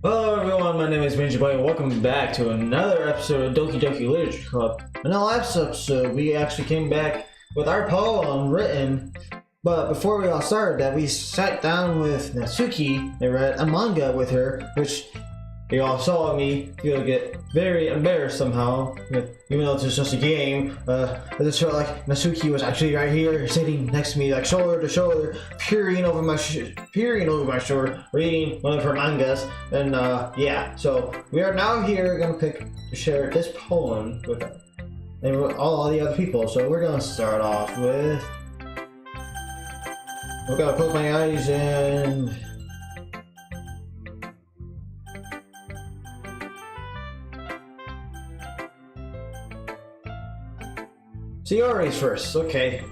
Hello everyone, my name is Major Boy and welcome back to another episode of Doki Literature Club. In the last episode, we actually came back with our poem written, but before we all started that, we sat down with Natsuki and read a manga with her, which you all saw me get very embarrassed somehow, even though it's just a game. I just felt like Natsuki was actually right here, sitting next to me, like shoulder to shoulder, peering over my shoulder, reading one of her mangas. And yeah, so we are now here gonna to share this poem with all the other people. So we're gonna start off with. I'm gonna close my eyes and. Shiori's first, okay.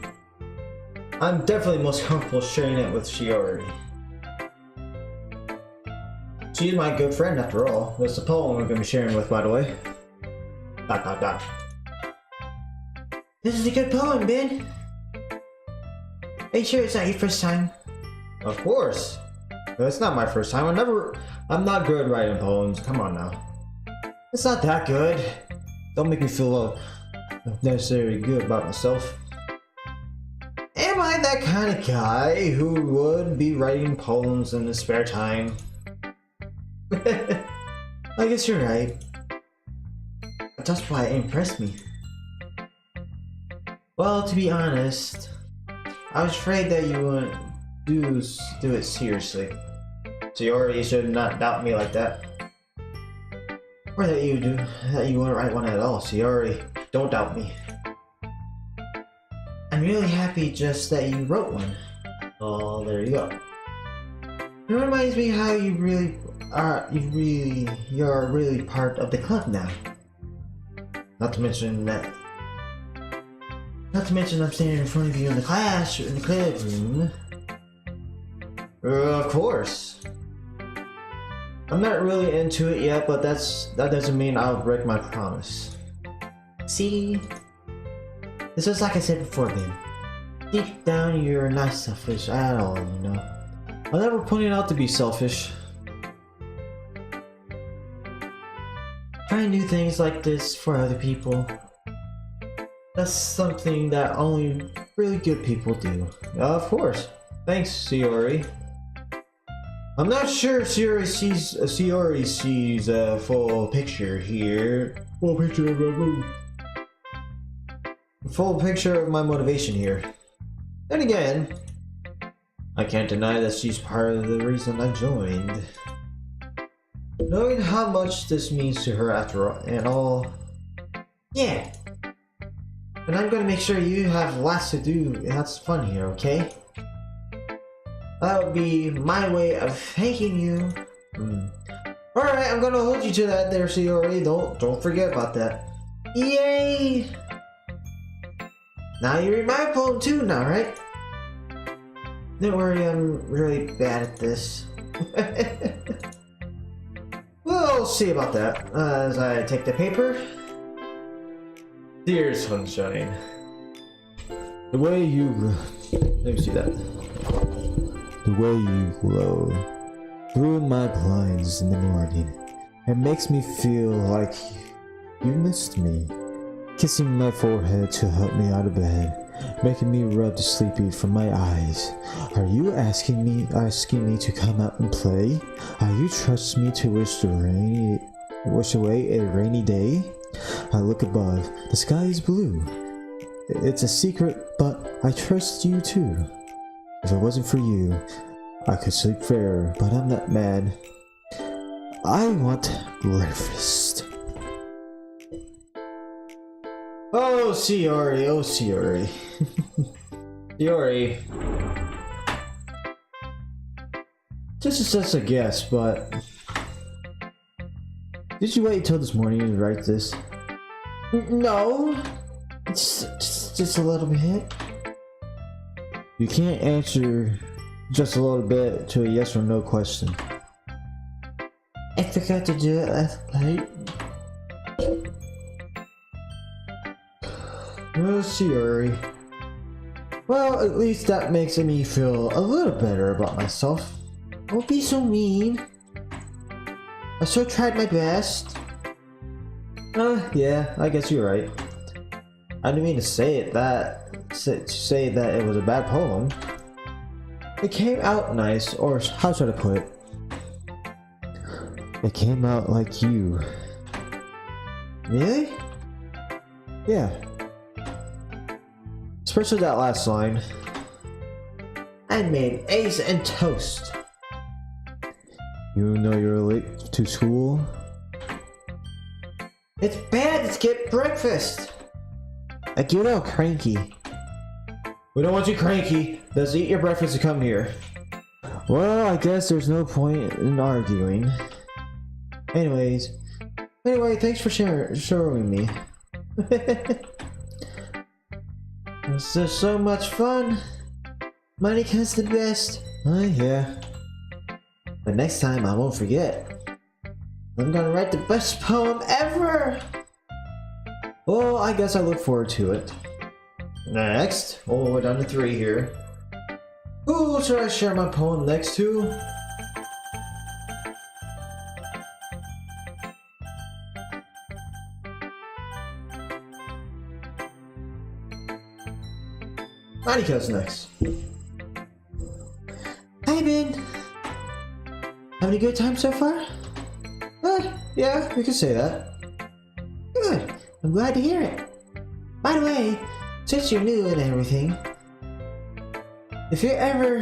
I'm definitely most comfortable sharing it with Shiori. She's my good friend after all. That's the poem we're going to be sharing with, by the way. ... This is a good poem, Ben. Are you sure it's not your first time? Of course. No, it's not my first time. I'm not good writing poems. Come on now. It's not that good. Don't make me feel necessarily good about myself. Am I that kind of guy who would be writing poems in his spare time? I guess you're right. But that's why it impressed me. Well, to be honest, I was afraid that you wouldn't do it seriously. So you should not doubt me like that. Or that you wouldn't write one at all, Shiori. Don't doubt me. I'm really happy just that you wrote one. Oh, there you go. It reminds me how you're really part of the club now. Not to mention I'm standing in front of you in the classroom. Of course. I'm not really into it yet, but that doesn't mean I'll break my promise. See? This is like I said before, Ben. Deep down, you're not selfish at all, you know. I'm never pointing out to be selfish. Trying to do things like this for other people. That's something that only really good people do. Of course. Thanks, Shiori. I'm not sure if Shiori sees a full picture here. Full picture of my motivation here. Then again, I can't deny that she's part of the reason I joined. Knowing how much this means to her after all, yeah. And I'm gonna make sure you have lots to do and lots of fun here, okay? That would be my way of thanking you. Alright, I'm gonna hold you to that there, Shiori. Don't forget about that. Yay! Now you read my poem too now, right? Don't worry, I'm really bad at this. We'll see about that. As I take the paper. Dear sunshine, the way you... Let me see that. The way you glow through my blinds in the morning, it makes me feel like you missed me. Kissing my forehead to help me out of bed, making me rub the sleepy from my eyes. Are you asking me to come out and play? Are you trust me to wish away a rainy day? I look above. The sky is blue. It's a secret, but I trust you too. If it wasn't for you, I could sleep fairer, but I'm not mad. I want breakfast. Oh, Shiori, oh, Shiori. Shiori. This is just a guess, but... Did you wait until this morning to write this? No. Just a little bit. You can't answer just a little bit to a yes or no question. I forgot to do it last night. Well, Shiori. Well, at least that makes me feel a little better about myself. Don't be so mean. I still tried my best. Yeah, I guess you're right. I didn't mean to say that it was a bad poem. It came out nice, or how should I put it? It came out like you. Really? Yeah. Especially that last line. I made eggs and toast. You know you're late to school? It's bad to skip breakfast. I get all cranky. We don't want you cranky. Let's eat your breakfast and come here. Well, I guess there's no point in arguing. Anyway, thanks for showing me. This is so much fun. Monika's the best. Yeah. But next time I won't forget. I'm gonna write the best poem ever! Well, I guess I look forward to it. Next, oh, we're down to 3 here. Who should I share my poem next to? Monika's next. Hi, Ben. Having a good time so far? Yeah, we can say that. Good. I'm glad to hear it. By the way, since you're new and everything, if you ever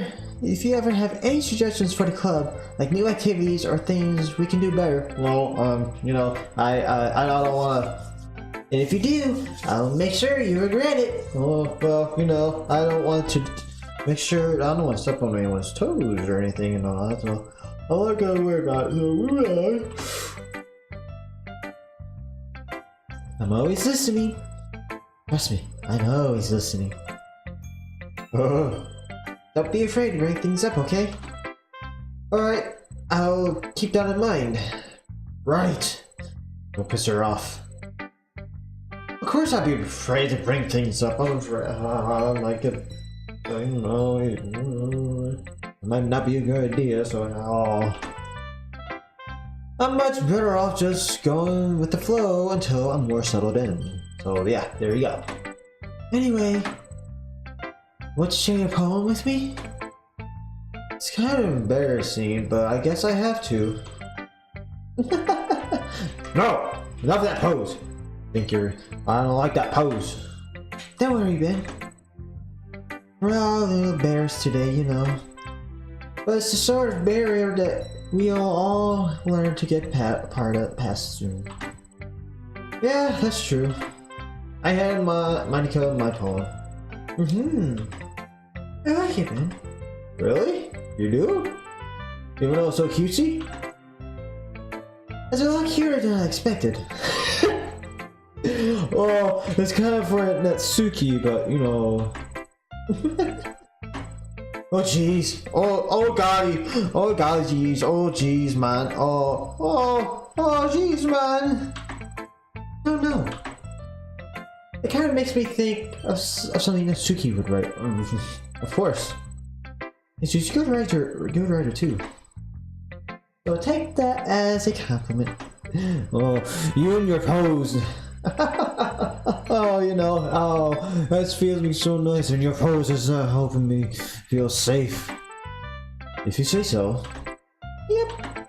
have any suggestions for the club, like new activities or things we can do better, well, you know, I don't wanna. And if you do, I'll make sure you regret it. Oh, well, you know, I don't want to make sure. I don't want to step on anyone's toes or anything and all that. So all I gotta worry about is I'm always listening. Trust me, I'm always listening. Oh, don't be afraid to break things up, okay? Alright, I'll keep that in mind. Right. Don't piss her off. Of course I'd be afraid to bring things up. I'm afraid I like it. I know it might not be a good idea, so I'm much better off just going with the flow until I'm more settled in. So yeah, there you go. Anyway, want to share your poem with me? It's kind of embarrassing, but I guess I have to. No! Enough of that pose! I don't like that pose. Don't worry, Ben. We're all a little embarrassed today, you know. But it's the sort of barrier that we'll all learn to get past soon. Yeah, that's true. I had Monica in my poem. I like it, man. Really? You do? Even though it's so cutesy? It's a lot cuter than I expected. Well, it's kind of for Natsuki, but you know. Oh jeez. Oh golly. Oh golly jeez. Oh jeez man. Oh jeez man. Oh no. It kind of makes me think of something Natsuki would write. Of course. She's a good writer too. So take that as a compliment. Oh, you and your pose. Oh, you know, that feels me so nice, and your pose is helping me feel safe. If you say so. Yep.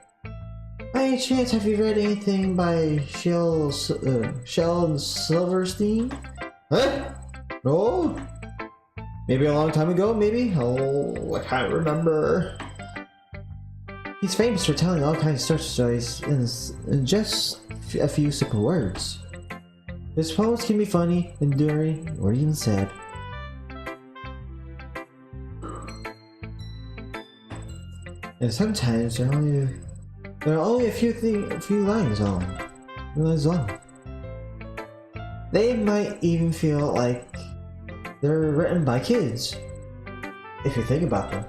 By any chance, have you read anything by Shel Silverstein? Huh? No? Maybe a long time ago, maybe? Oh, I can't remember. He's famous for telling all kinds of stories in just a few simple words. His poems can be funny, enduring, or even sad. And sometimes there are only a few lines long. They might even feel like they're written by kids, if you think about them.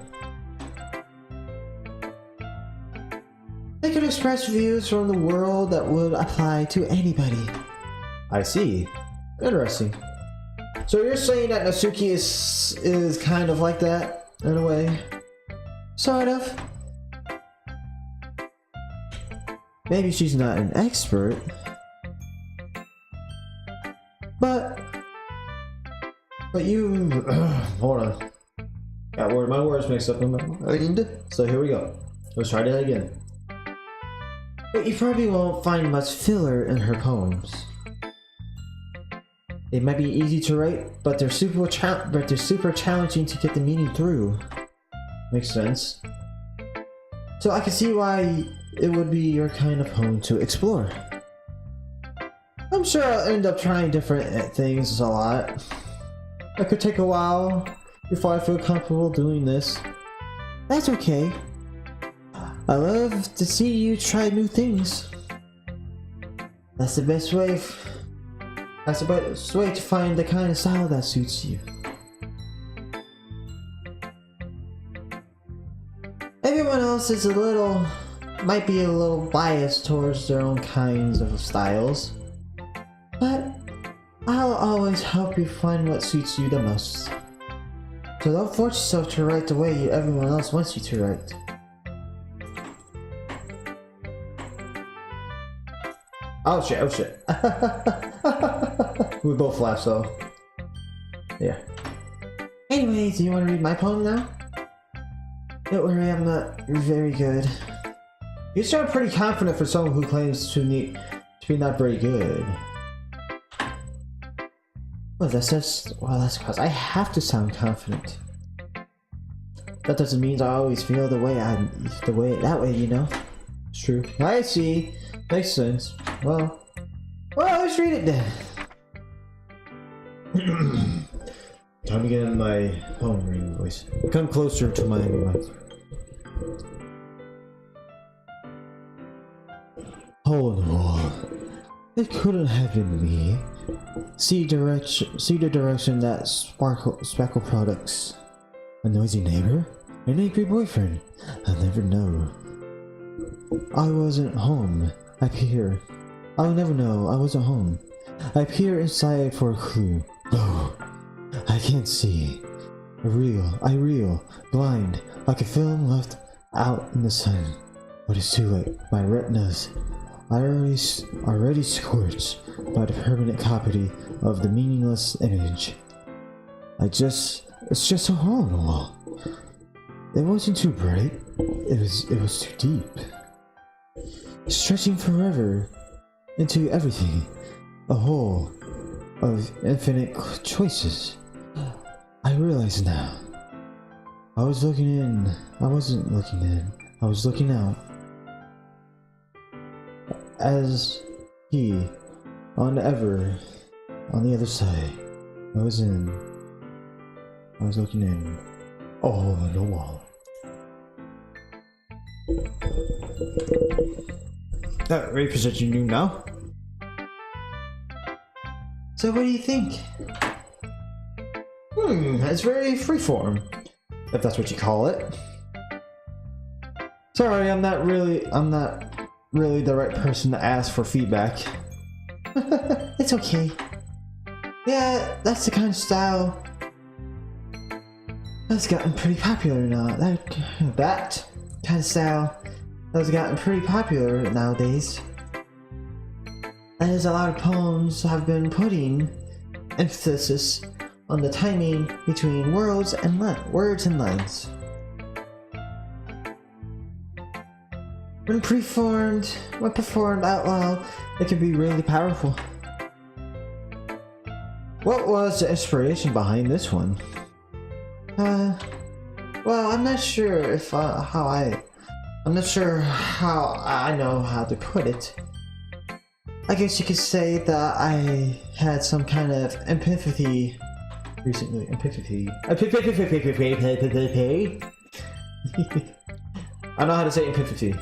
They could express views from the world that would apply to anybody. I see. Interesting. So you're saying that Natsuki is kind of like that, in a way? Sort of. Maybe she's not an expert, but you hold on. Got my words mixed up in my mind. So here we go. Let's try that again. But you probably won't find much filler in her poems. They might be easy to write, but they're super challenging to get the meaning through. Makes sense. So I can see why it would be your kind of poem to explore. I'm sure I'll end up trying different things a lot. It could take a while before I feel comfortable doing this. That's okay. I love to see you try new things. That's the best way to find the kind of style that suits you. Everyone else is might be a little biased towards their own kinds of styles, but I'll always help you find what suits you the most. So don't force yourself to write the way everyone else wants you to write. Oh shit. We both laughed, so yeah. Anyway, do you want to read my poem now? Don't worry, I'm not very good. You sound pretty confident for someone who claims to be not very good. Well, that's because I have to sound confident. That doesn't mean I always feel that way, you know? It's true. I see. Makes sense. Well, let's read it then. Time to get in my poem reading voice. Come closer to my mic. Hole in the wall. It couldn't have been me. See the direction that Speckle products. A noisy neighbor? An angry boyfriend? I'll never know. I wasn't home. I'll never know. I wasn't home. I peer inside for a clue. No, I can't see. I reel, blind, like a film left out in the sun. But it's too late. My retinas already scorched by the permanent copy of the meaningless image. It's just a hole in the wall. It wasn't too bright. It was too deep. Stretching forever into everything. A hole of infinite choices. I realize now. I was looking in. I wasn't looking in. I was looking out. As he, on the other side, I was looking in. Oh, the wall. That reposition you now. So what do you think? It's very freeform, if that's what you call it. Sorry, I'm not really the right person to ask for feedback. It's okay. Yeah, that's the kind of style that's gotten pretty popular now. That kind of style has gotten pretty popular nowadays. And as a lot of poems have been putting emphasis on the timing between words and lines. When performed out loud, it can be really powerful. What was the inspiration behind this one? Well, I'm not sure how I know how to put it. I guess you could say that I had some kind of epiphany recently. I know how to say epiphany.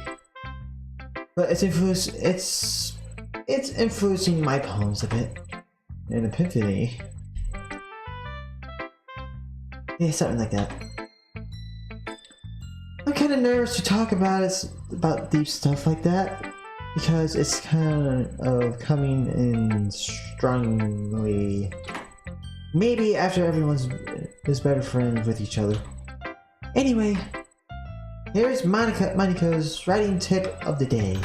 But it's influencing my poems a bit. An epiphany. Yeah, something like that. I'm kind of nervous to talk about deep stuff like that, because it's kind of coming in strongly. Maybe after everyone's is better friends with each other. Anyway, here's Monica's writing tip of the day.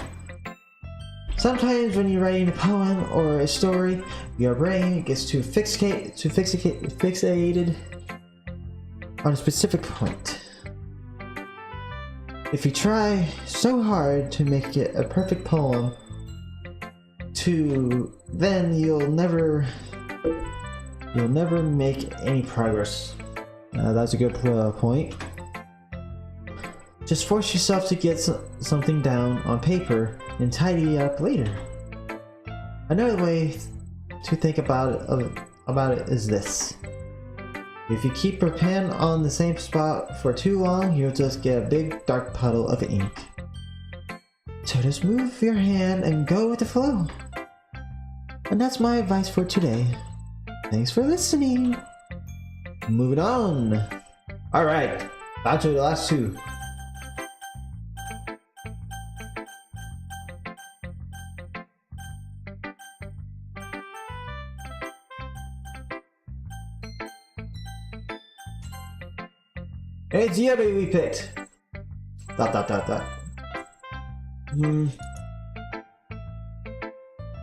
Sometimes when you're writing a poem or a story, your brain gets too fixated on a specific point. If you try so hard to make it a perfect poem, then you'll never make any progress. That's a good point. Just force yourself to get something down on paper and tidy it up later. Another way to think about it is this. If you keep your pen on the same spot for too long, you'll just get a big dark puddle of ink. So just move your hand and go with the flow. And that's my advice for today. Thanks for listening. Moving on. Alright, on to the last two. Hey, it's the we picked. ...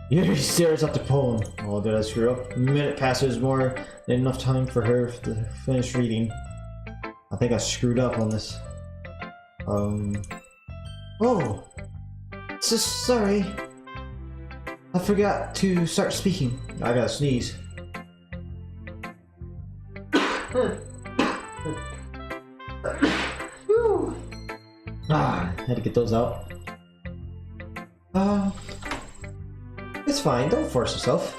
Yuri stares at the poem. Oh, did I screw up? A minute passes, more than enough time for her to finish reading. I think I screwed up on this. Oh! Sorry. I forgot to start speaking. I gotta sneeze. Had to get those out. It's fine, don't force yourself.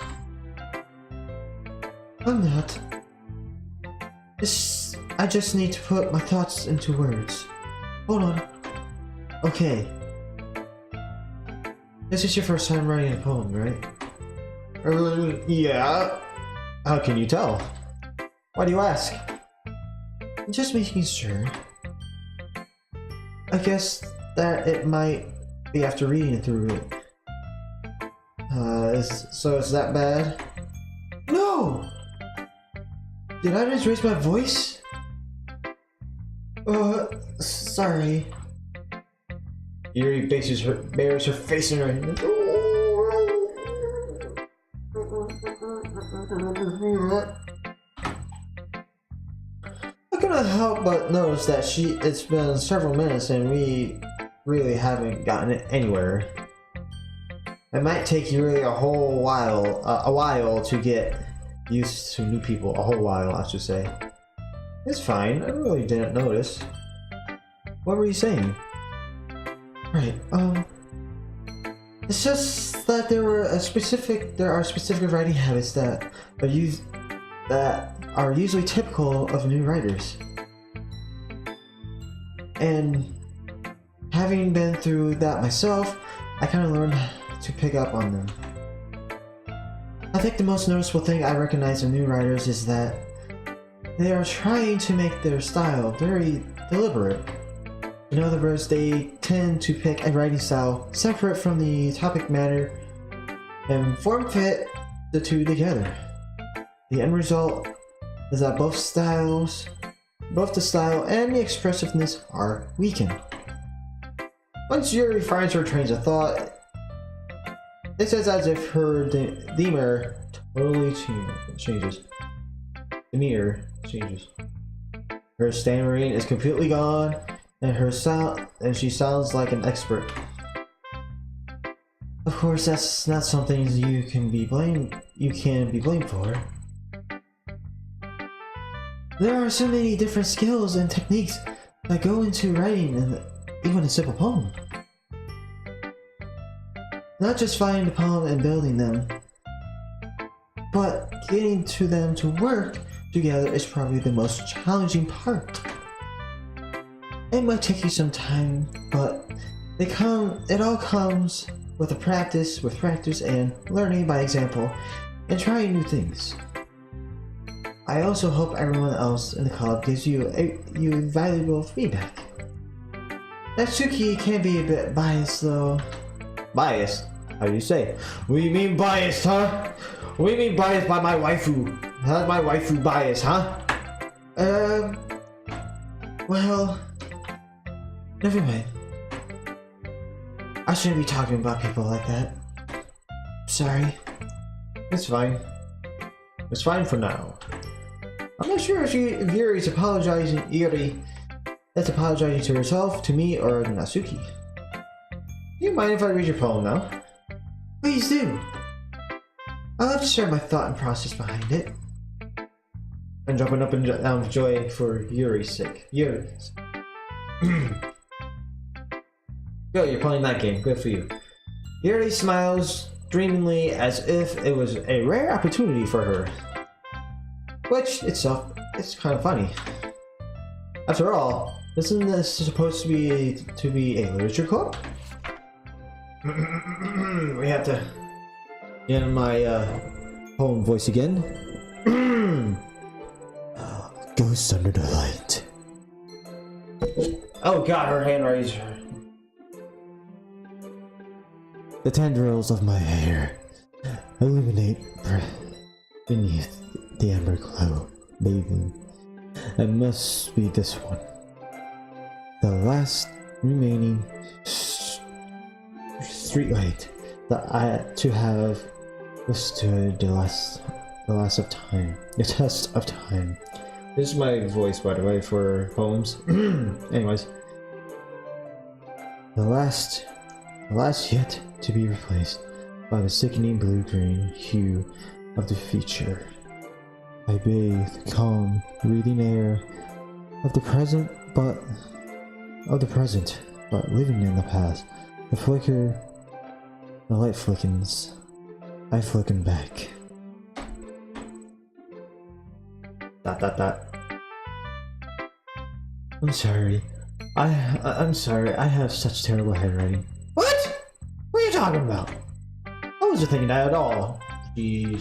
I'm not. I just need to put my thoughts into words. Hold on. Okay. This is your first time writing a poem, right? Yeah. How can you tell? Why do you ask? I'm just making sure. I guess that it might be after reading through it. So it's that bad? No! Did I just raise my voice? Sorry. Yuri buries her face in her hand. I couldn't help but notice that it's been several minutes and we really haven't gotten it anywhere. It might take you really a while to get used to new people. A whole while, I should say. It's fine. I really didn't notice. What were you saying? Right. It's just that there are specific writing habits that are usually typical of new writers. And having been through that myself, I kind of learned to pick up on them. I think the most noticeable thing I recognize in new writers is that they are trying to make their style very deliberate. In other words, they tend to pick a writing style separate from the topic matter and form fit the two together. The end result is that both the style and the expressiveness are weakened. Once Yuri finds her trains of thought, it's as if her demeanor totally changes. Her stammering is completely gone, and she sounds like an expert. Of course, that's not something you can be blamed for. There are so many different skills and techniques that go into writing even a simple poem. Not just finding the poem and building them, but getting to them to work together is probably the most challenging part. It might take you some time, but it all comes with practice and learning by example and trying new things. I also hope everyone else in the club gives you valuable feedback. Natsuki can be a bit biased though. Biased? How do you say? What do you mean biased, huh? What do you mean biased by my waifu? How's my waifu biased, huh? Well, never mind. I shouldn't be talking about people like that. Sorry. It's fine. It's fine for now. I'm not sure if Yuri's apologizing. Yuri is apologizing to herself, to me, or Natsuki. Do you mind if I read your poem now? Please do. I love to share my thought and process behind it. I'm jumping up and down with joy for Yuri's sake. Yuri's. Go, you're playing that game. Good for you. Yuri smiles dreamingly as if it was a rare opportunity for her. Which itself is kind of funny. After all, isn't this supposed to be a literature club? We have to get in my poem voice again. Ghosts under the light. Oh god, her hand raised. The tendrils of my hair illuminate beneath the amber glow, bathing. It must be this one. The last remaining streetlight that I had to have withstood the test of time. This is my voice, by the way, for poems. Anyways. The last yet to be replaced by the sickening blue-green hue of the future. I bathe calm, breathing air of the present, but living in the past. The light flickens. I flicken back. I'm sorry. I'm sorry. I have such terrible handwriting. What? What are you talking about? I wasn't thinking that at all. Jeez.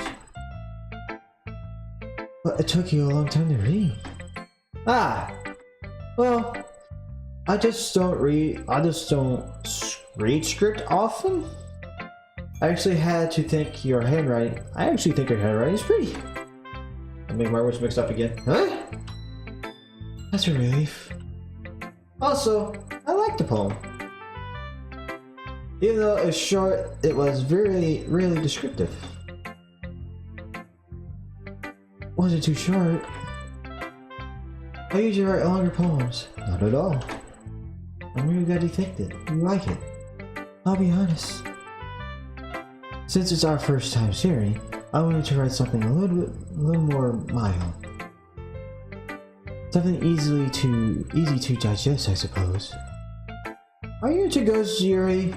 But it took you a long time to read. Ah. Well, I just don't read script often. I actually had to think your handwriting. I actually think your handwriting is pretty. I made my words mixed up again. Huh? That's a relief. Also, I like the poem. Even though it's short, it was really descriptive. Wasn't too short. I usually write longer poems. Not at all. I'm really glad you picked it. You like it. I'll be honest. Since it's our first time sharing, I wanted to write something a little more mild. Something easy to digest, I suppose. Are you into ghosts, Yuri?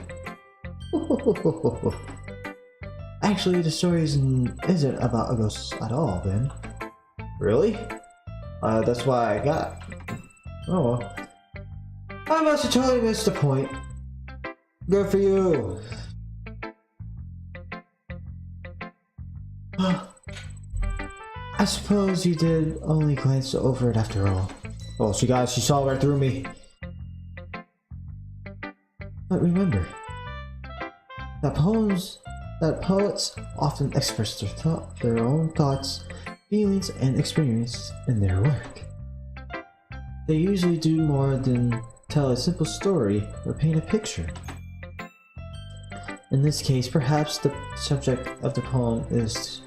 Actually, the story isn't about a ghost at all, Ben. Really? That's why I got. Oh well. I must have totally missed the point. Good for you. I suppose you did only glance over it after all. Well, she saw right through me. But remember, that poets often express their own thoughts, feelings, and experiences in their work. They usually do more than tell a simple story or paint a picture. In this case, perhaps the subject of the poem is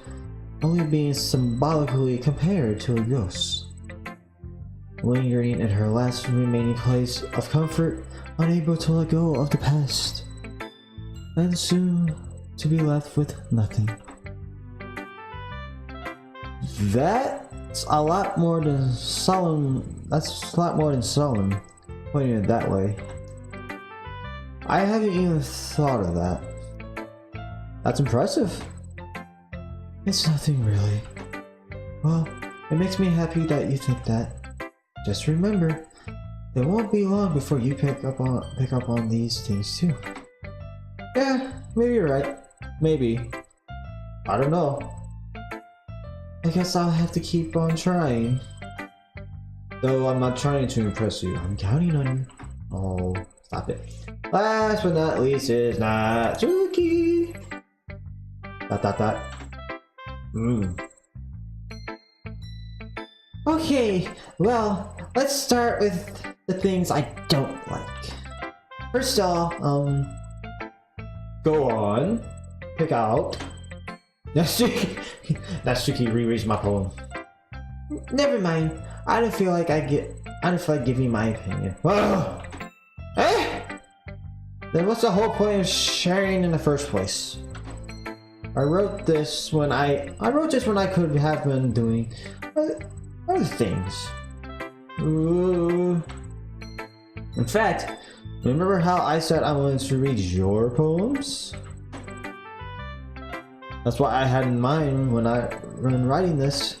only being symbolically compared to a ghost, lingering in her last remaining place of comfort, unable to let go of the past, and soon to be left with nothing. That's a lot more than solemn. Putting it that way. I haven't even thought of that. That's impressive. It's nothing really. Well, it makes me happy that you think that. Just remember, it won't be long before you pick up on these things too. Yeah, maybe you're right. Maybe. I don't know. I guess I'll have to keep on trying. Though I'm not trying to impress you. I'm counting on you. Oh, stop it. Last but not least is Natsuki. ... Okay, well, let's start with the things I don't like. First of all, go on. pick out. Natsuki rereads my poem. Never mind. I don't feel like giving my opinion. Whoa! Eh? Then what's the whole point of sharing in the first place? I wrote this when I could have been doing other things. Ooh. In fact, remember how I said I wanted to read your poems? That's what I had in mind when writing this.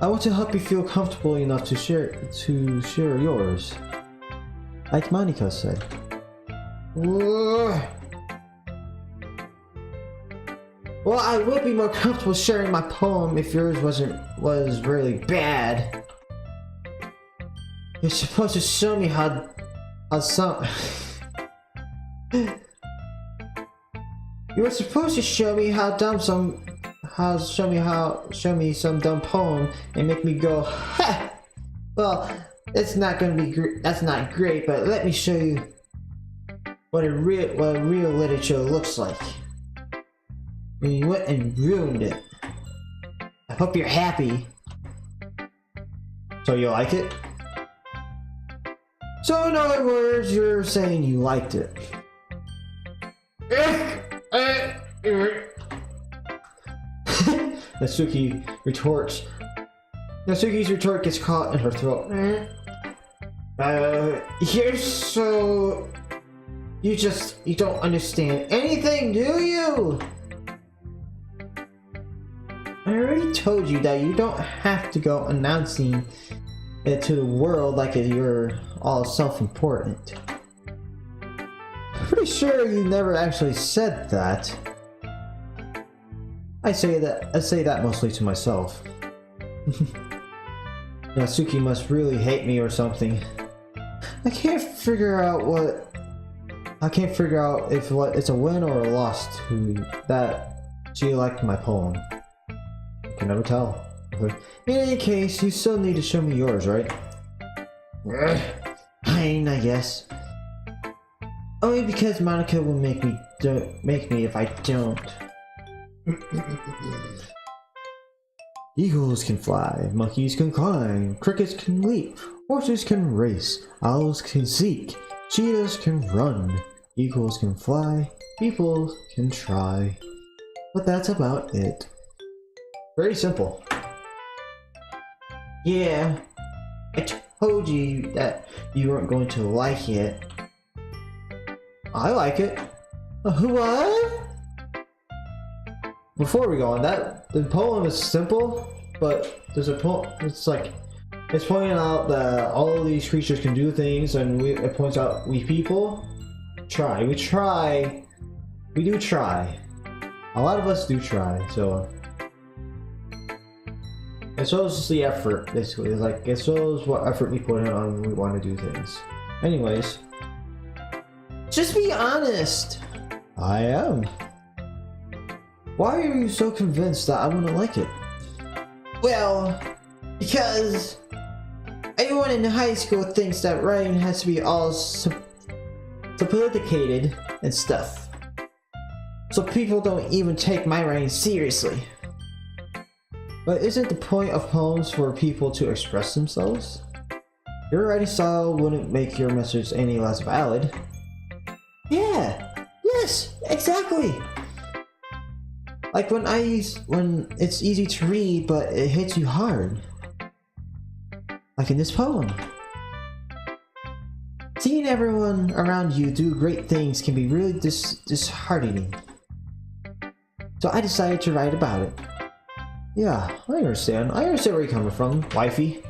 I want to help you feel comfortable enough to share yours. Like Monica said. Well, I would be more comfortable sharing my poem if yours was really bad. You're supposed to show me how some you were supposed to show me how dumb some show me some dumb poem and make me go, ha! Well, it's not gonna be that's not great, but let me show you what real literature looks like. And you went and ruined it. I hope you're happy. So you like it? So in other words, you're saying you liked it. Natsuki retorts. Natsuki's retort gets caught in her throat. You're so... You don't understand anything, do you? I already told you that you don't have to go announcing it to the world like you're all self-important. Pretty sure you never actually said that. I say that mostly to myself. Natsuki must really hate me or something. I can't figure out if it's a win or a loss that she liked my poem. I can never tell. In any case, you still need to show me yours, right? Fine, I guess. Only because Monica will make me if I don't. Eagles can fly, monkeys can climb, crickets can leap, horses can race, owls can seek, cheetahs can run, eagles can fly, people can try. But that's about it. Very simple. Yeah, I told you that you weren't going to like it. I like it. What? Before we go on, the poem is simple, but there's a poem. It's pointing out that all of these creatures can do things, and it points out we people try. We do try. A lot of us do try. So it shows the effort, basically. It shows what effort we put in on when we want to do things. Anyways, just be honest. I am. Why are you so convinced that I wouldn't like it? Well, because everyone in high school thinks that writing has to be all sophisticated and stuff. So people don't even take my writing seriously. But isn't the point of poems for people to express themselves? Your writing style wouldn't make your message any less valid. Yeah, yes, exactly. Like when it's easy to read, but it hits you hard. Like in this poem. Seeing everyone around you do great things can be really disheartening. So I decided to write about it. Yeah, I understand. I understand where you're coming from, waifu.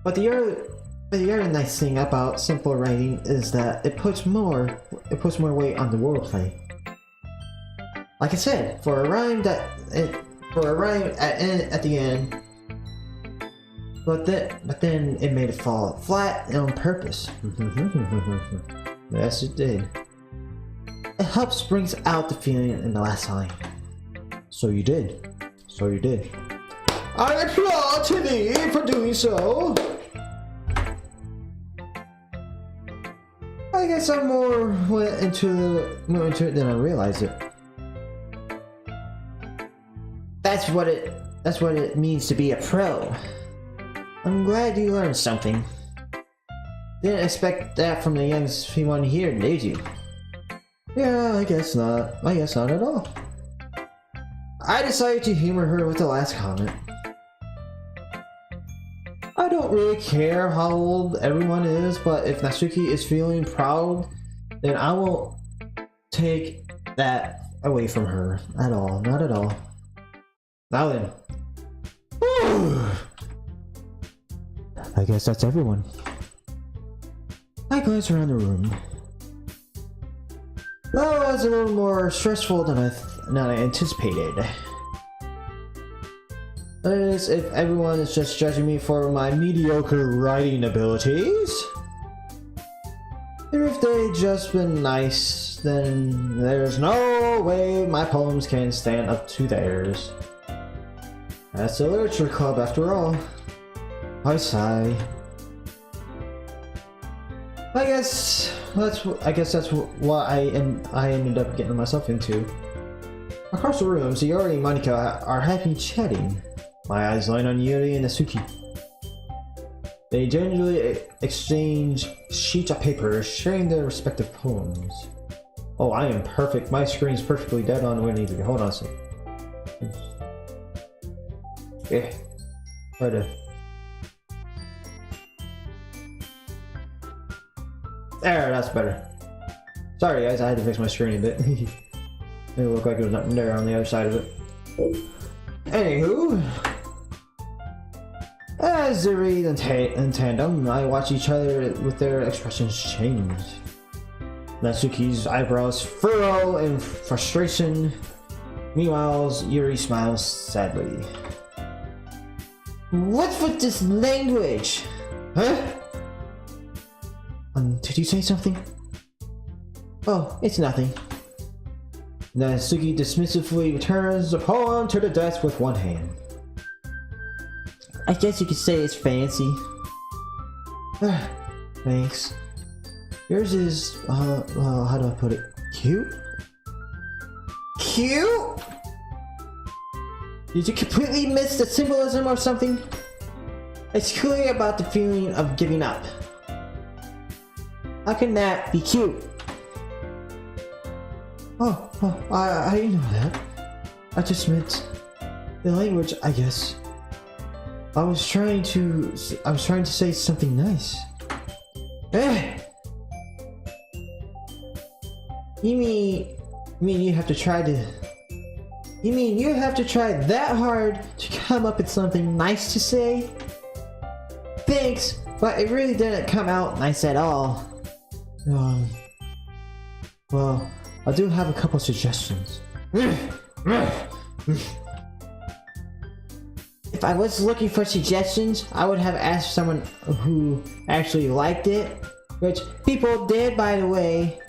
But the other nice thing about simple writing is that it puts more weight on the wordplay. Like I said, for a rhyme at the end, but then it made it fall flat on purpose. Yes, it did. It helps brings out the feeling in the last line. So you did. I applaud to thee for doing so. I guess I'm more into it than I realized it. That's what it means to be a pro. I'm glad you learned something. Didn't expect that from the youngest one here, did you? Yeah, I guess not. I guess not at all. I decided to humor her with the last comment. I don't really care how old everyone is, but if Natsuki is feeling proud, then I won't take that away from her at all. Not at all. Now then. I guess that's everyone. I glance around the room. That was a little more stressful than I anticipated. That is, if everyone is just judging me for my mediocre writing abilities. And if they've just been nice, then there's no way my poems can stand up to theirs. That's a literature club after all. I sigh. I guess that's what I ended up getting myself into. Across the room, Sayori and Monika are happy chatting. My eyes line on Yuri and Natsuki. They generally exchange sheets of paper, sharing their respective poems. Oh, I am perfect. My screen's perfectly dead on where it needs to be. Hold on a second. Yeah. Right there. There, that's better. Sorry guys, I had to fix my screen a bit. It looked like there was nothing there on the other side of it. Anywho, as they read in tandem, I watch each other with their expressions change. Natsuki's eyebrows furrow in frustration. Meanwhile, Yuri smiles sadly. What's with this language? Huh? Did you say something? Oh, it's nothing. Natsuki dismissively returns the poem to the desk with one hand. I guess you could say it's fancy. Thanks. Yours is, how do I put it? Cute? Cute? Did you completely miss the symbolism or something? It's clearly about the feeling of giving up. How can that be cute? I know that. I just meant the language, I guess. I was trying to say something nice. You mean you have to try that hard to come up with something nice to say? Thanks, but it really didn't come out nice at all. Well, I do have a couple suggestions. If I was looking for suggestions, I would have asked someone who actually liked it, which people did, by the way.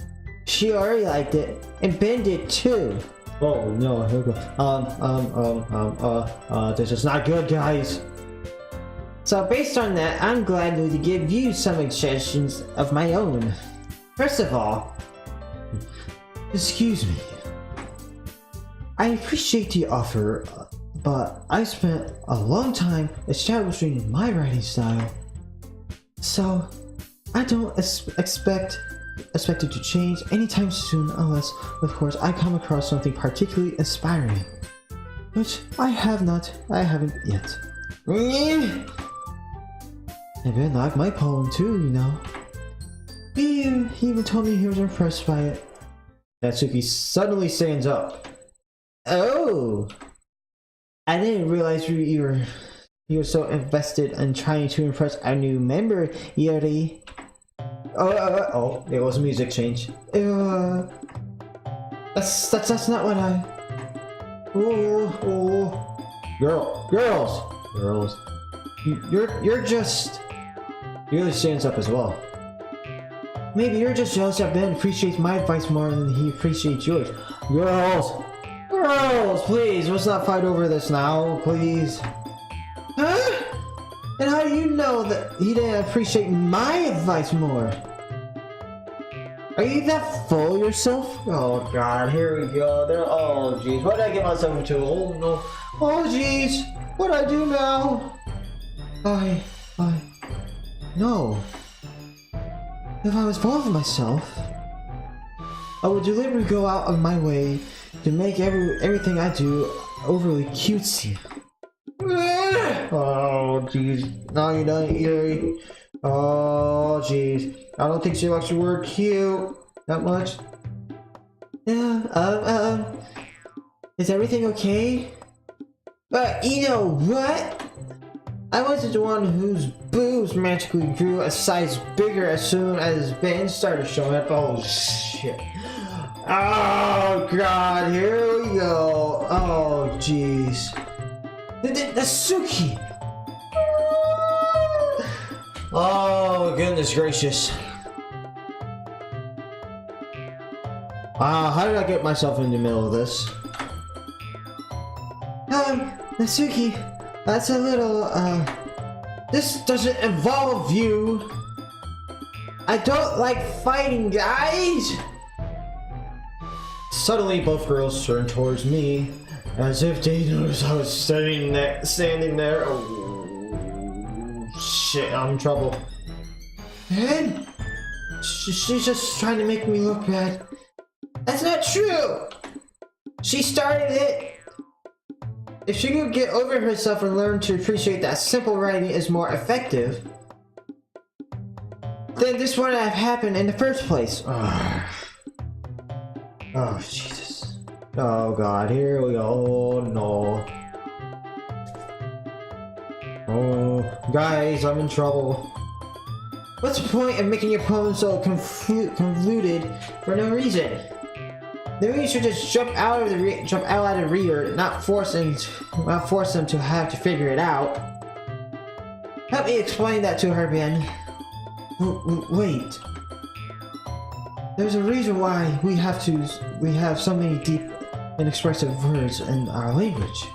She already liked it, and Ben did too. Oh no, here we go. This is not good, guys. So based on that, I'm glad to give you some suggestions of my own. First of all, excuse me. I appreciate the offer, but I spent a long time establishing my writing style, so I don't expect it to change anytime soon, unless, of course, I come across something particularly inspiring, which I haven't yet. And Ben liked my poem too, you know. He even told me he was impressed by it. Natsuki suddenly stands up. Oh! I didn't realize you were so invested in trying to impress a new member, Yuri. Oh, it was a music change. That's not what I... Girls. You're just... Yuri stands up as well. Maybe you're just jealous that Ben appreciates my advice more than he appreciates yours. Girls, please, let's not fight over this now, please. Huh? And how do you know that he didn't appreciate my advice more? Are you that full of yourself? Oh god, here we go. Oh jeez, what did I get myself into? Oh no. Oh jeez, what do I do now? No. If I was full of myself, I would deliberately go out of my way to make everything I do overly cutesy. Oh jeez, no you don't, Yuri. Oh jeez, I don't think she likes the word cute that much. Yeah, is everything okay? But you know what? I wasn't the one whose boobs magically grew a size bigger as soon as Ben started showing up. Oh shit. Oh god, here we go. Oh jeez. Natsuki! Oh goodness gracious. How did I get myself in the middle of this? Natsuki, that's a little, this doesn't involve you. I don't like fighting, guys! Suddenly, both girls turned towards me, as if they noticed I was standing there. Oh, shit, I'm in trouble. And she's just trying to make me look bad. That's not true! She started it! If she could get over herself and learn to appreciate that simple writing is more effective, then this wouldn't have happened in the first place. Oh, Jesus. Oh, God. Here we go. Oh, no. Oh, guys, I'm in trouble. What's the point of making your poem so convoluted for no reason? Maybe you should just jump out at the reader, not force them to have to figure it out. Help me explain that to her, Ben. Wait. There's a reason why we have so many deep and expressive words in our language.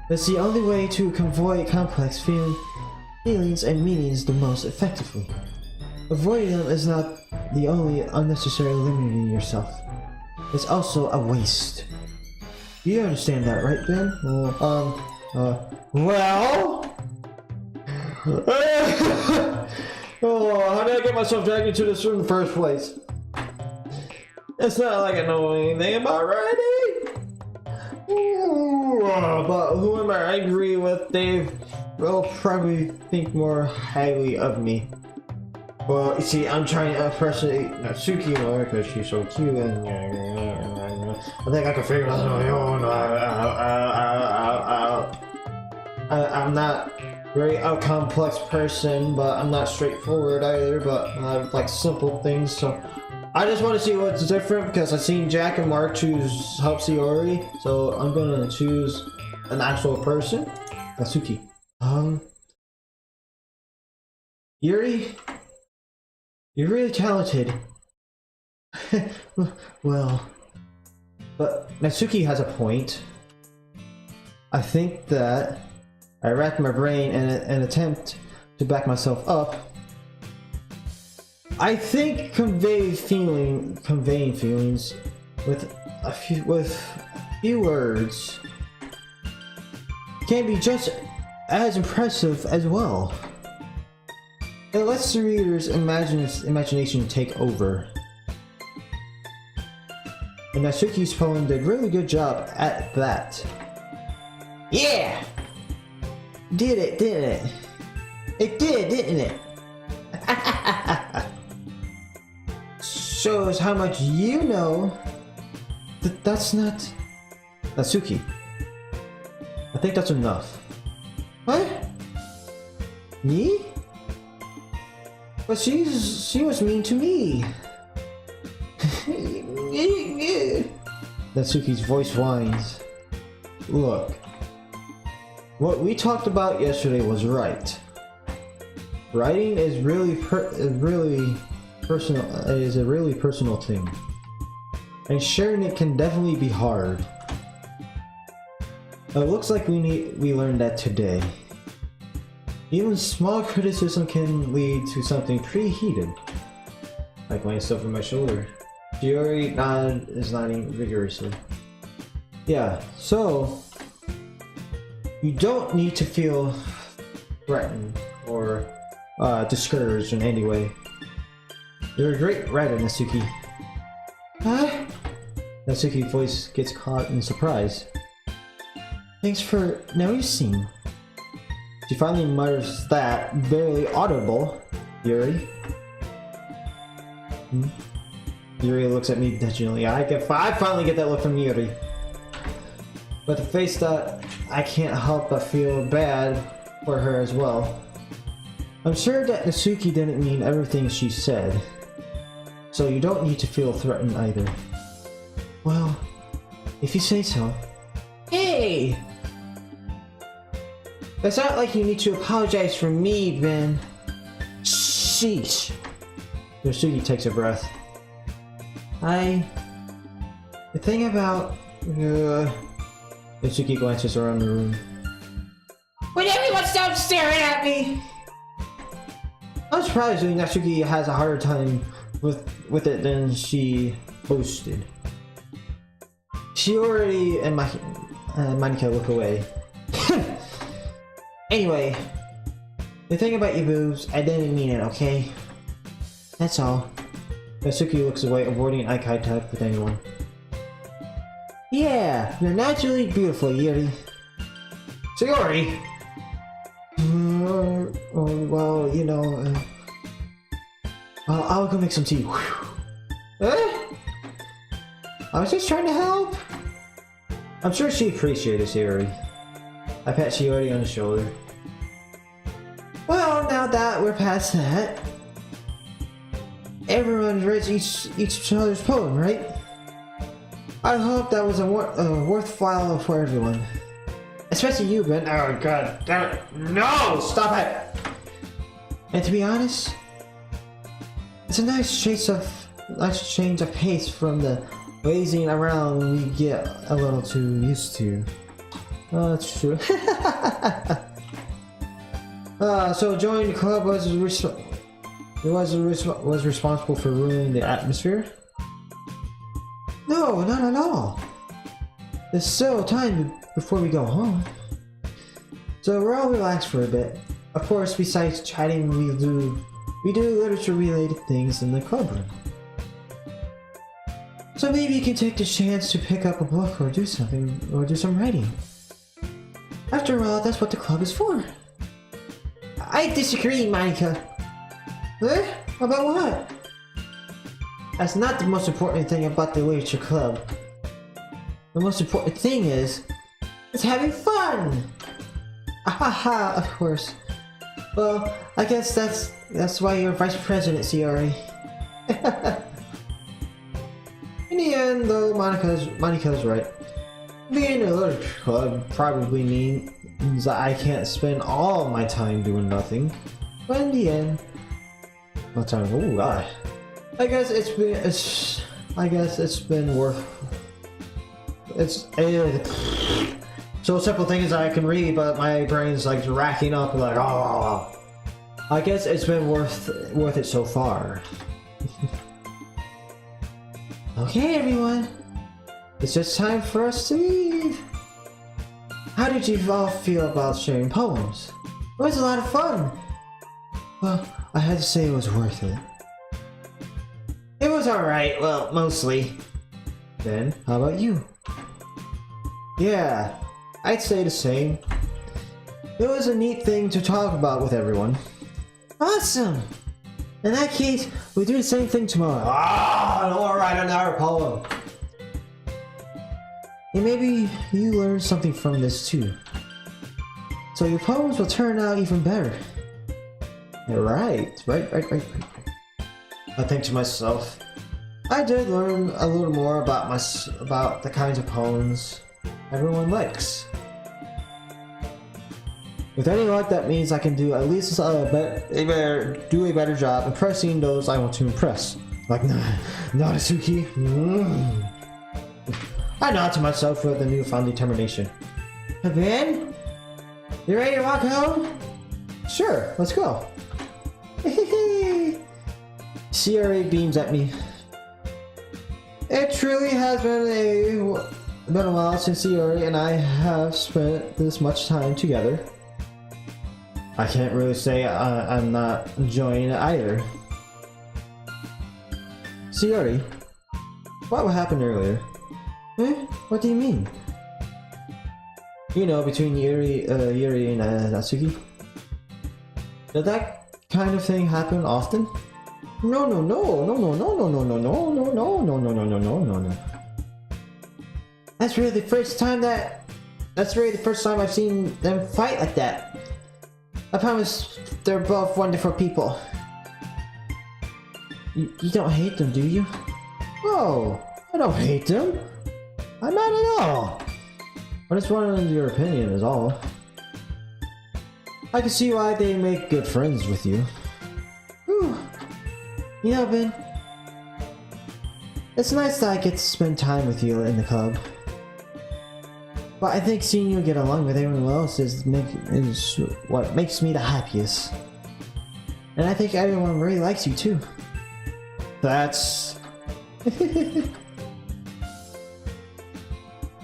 That's the only way to convey complex feelings and meanings the most effectively. Avoiding them is not the only unnecessary limiting yourself. It's also a waste. You understand that, right, Ben? Well? Oh, how did I get myself dragged into this room in the first place? It's not like I know anything about writing. But who am I angry with? They will probably think more highly of me. Well, you see, I'm trying to impersonate Natsuki more because she's so cute, and I think I can figure it out on my own. I'm not very a complex person, but I'm not straightforward either. But I like simple things, so I just want to see what's different because I've seen Jack and Mark choose help Sayori, so I'm gonna choose an actual person, Natsuki. Yuri. You're really talented. Well, but Natsuki has a point. I think that I racked my brain in an attempt to back myself up. I think conveying feelings with a few words can be just as impressive as well. It lets the reader's imagination take over. And Natsuki's poem did a really good job at that. Yeah! Did it, didn't it? It did, didn't it? Shows how much you know. That's not... Natsuki. I think that's enough. What? Me? But she was mean to me. Natsuki's voice whines. Look, what we talked about yesterday was right. Writing is a really personal thing, and sharing it can definitely be hard. It looks like we learned that today. Even small criticism can lead to something pretty heated. I glanced over my shoulder. Shiori is nodding vigorously. Yeah, so you don't need to feel threatened or discouraged in any way. You're a great writer, Natsuki. Huh? Natsuki's voice gets caught in surprise. Thanks for noticing. She finally mutters that, barely audible. Yuri? Yuri looks at me intentionally. I finally get that look from Yuri. But the face that I can't help but feel bad for her as well. I'm sure that Natsuki didn't mean everything she said. So you don't need to feel threatened either. Well, if you say so. Hey! It's not like you need to apologize for me, Ben. Sheesh. Natsuki takes a breath. The thing about... Natsuki glances around the room. When everyone stops staring at me! Unsurprisingly, Natsuki has a harder time with it than she boasted. Shiori and Monika look away. Anyway, the thing about your boobs, I didn't mean it, okay? That's all. Natsuki looks away, avoiding eye contact with anyone. Yeah, you're naturally beautiful, Yuri. Shiori! Well, you know, I'll go make some tea. I was just trying to help. I'm sure she appreciates Shiori. I pat Shiori on the shoulder. Well, now that we're past that, everyone reads each other's poem, right? I hope that was a worthwhile for everyone. Especially you, Ben. Oh god damn it. No! Stop it! And to be honest, it's a nice change of pace from the lazing around we get a little too used to. Oh, that's true. So joining the club was responsible for ruining the atmosphere? No, not at all. There's still time before we go home. So we're all relaxed for a bit. Of course, besides chatting, we do literature-related things in the club room. So maybe you can take the chance to pick up a book or do some writing. After all, that's what the club is for. I disagree, Monika. Eh? About what? That's not the most important thing about the literature club. The most important thing is having fun! Ahaha, of course. Well, I guess that's why you're vice president, Shiori. In the end, though, Monika's right. Being in a literature club probably means that I can't spend all my time doing nothing. But in the end, oh god. I guess it's been worth. So simple things I can read, but my brain's like racking up like oh. I guess it's been worth it so far. Okay, everyone. It's just time for us to leave. How did you all feel about sharing poems? It was a lot of fun. Well, I had to say it was worth it. It was alright, well, mostly. Then, how about you? Yeah, I'd say the same. It was a neat thing to talk about with everyone. Awesome! In that case, we'll do the same thing tomorrow. Ah, I'll write another poem. And maybe you learned something from this too. So your poems will turn out even better. Right. I think to myself, I did learn a little more about the kinds of poems everyone likes. With any luck, that means I can do at least a better job impressing those I want to impress. Like Natsuki. I nod to myself with a newfound determination. Ben? You ready to walk home? Sure, let's go. Sierra beams at me. It truly has been a while since Sierra and I have spent this much time together. I can't really say I'm not enjoying it either. Sierra, what happened earlier? Eh? What do you mean? You know, between Yuri and Natsuki? Did that kind of thing happen often? No. That's really the first time I've seen them fight like that. I promise they're both wonderful people. You don't hate them, do you? Oh, I don't hate them. I'm not at all. I just wanted your opinion is all. I can see why they make good friends with you. Whew. You know, Ben, it's nice that I get to spend time with you in the club. But I think seeing you get along with everyone else is what makes me the happiest. And I think everyone really likes you too. That's...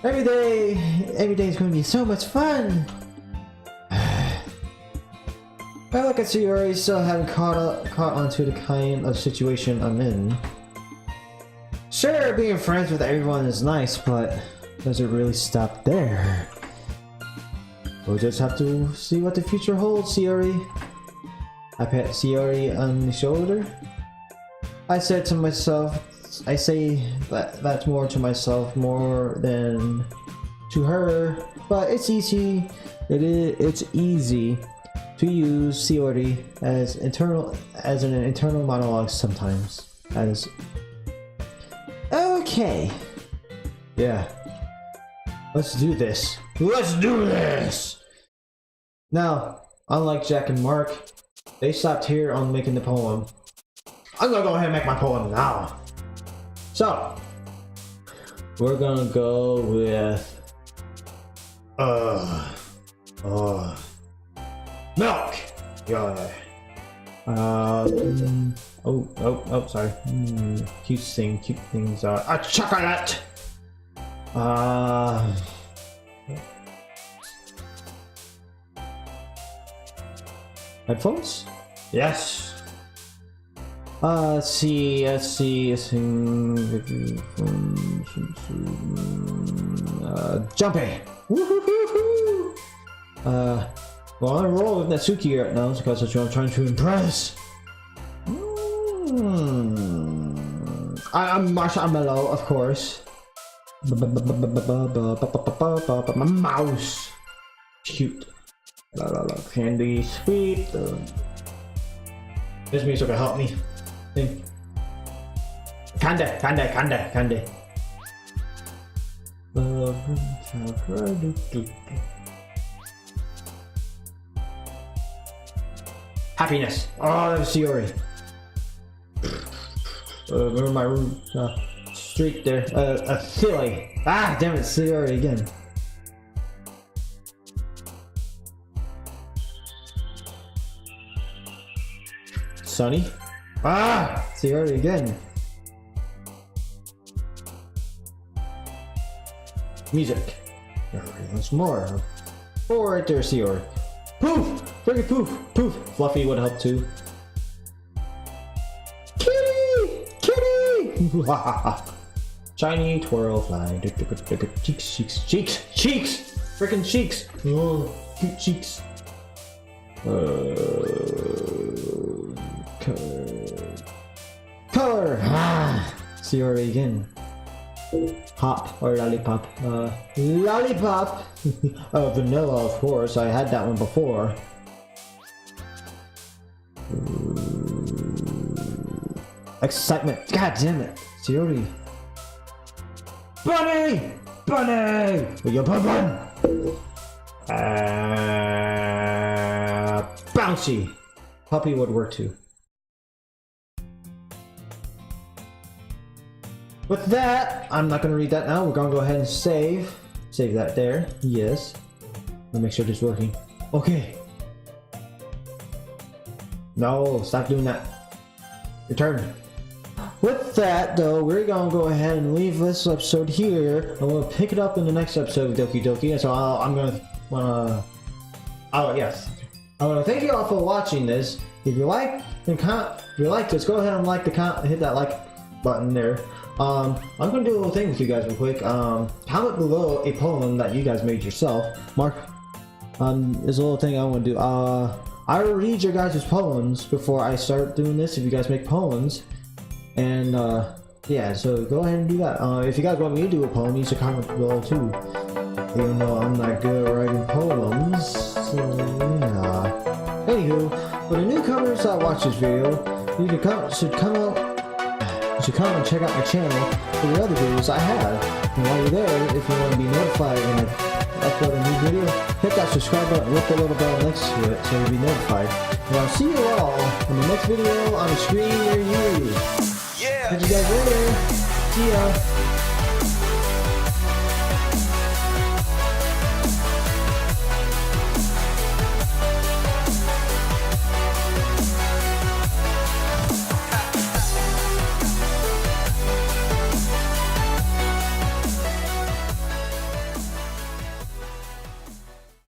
Every day is going to be so much fun! I look at Sayori still haven't caught onto the kind of situation I'm in. Sure, being friends with everyone is nice, but does it really stop there? We'll just have to see what the future holds, Sayori. I pat Sayori on the shoulder. I say that more to myself more than to her, but it's easy. It's easy to use Sayori as an internal monologue sometimes. Okay. Yeah. Let's do this. Let's do this! Now, unlike Jack and Mark, they stopped here on making the poem. I'm gonna go ahead and make my poem now. So, we're gonna go with milk. Yeah. Sorry. Cute things are a chocolate. Headphones? Yes. Let's see. Jumpy. Woohoo! Well, I'm roll with Natsuki right now because that's what I'm trying to impress. I'm marshmallow, of course. Mouse. Cute. Candy, sweet. This music will help me. Candy. Happiness. Oh, that's Sayori. Remember my streak there. Silly. Ah, damn it, Sayori again. Sunny. Ah, Sayori again. Music. Once more. Oh, right there, Sayori. Poof! Friggin' poof! Poof! Fluffy would help too. Kitty! Shiny twirl fly. Cheeks! Frickin' cheeks! Oh, cute cheeks. Color! Ah! Sayori again. Hop or lollipop? Lollipop! Oh, vanilla, of course. I had that one before. Excitement! God damn it! Sayori! Bunny! Will you put one? Bouncy! Puppy would work too. With that, I'm not gonna read that now. We're gonna go ahead and save that there. Yes. Let me make sure this is working. Okay. No, stop doing that. Your turn. With that, though, we're gonna go ahead and leave this episode here, and we'll pick it up in the next episode of Doki Doki. So I'm gonna yes, I want to thank you all for watching this. If you like, then if you like this, go ahead and hit that like button there. I'm gonna do a little thing with you guys real quick. Comment below a poem that you guys made yourself. Mark, there's a little thing I want to do. I will read your guys' poems before I start doing this. If you guys make poems, and yeah, so go ahead and do that. If you guys want me to do a poem, you should comment below too. Even though I'm not good at writing poems, so yeah. Anywho, for the newcomers that watch this video, you should come and check out my channel for the other videos I have. And while you're there, if you want to be notified when I upload a new video, hit that subscribe button with the little bell next to it so you'll be notified. And I'll see you all in the next video on the screen near you. Yeah. Catch you guys later. See ya.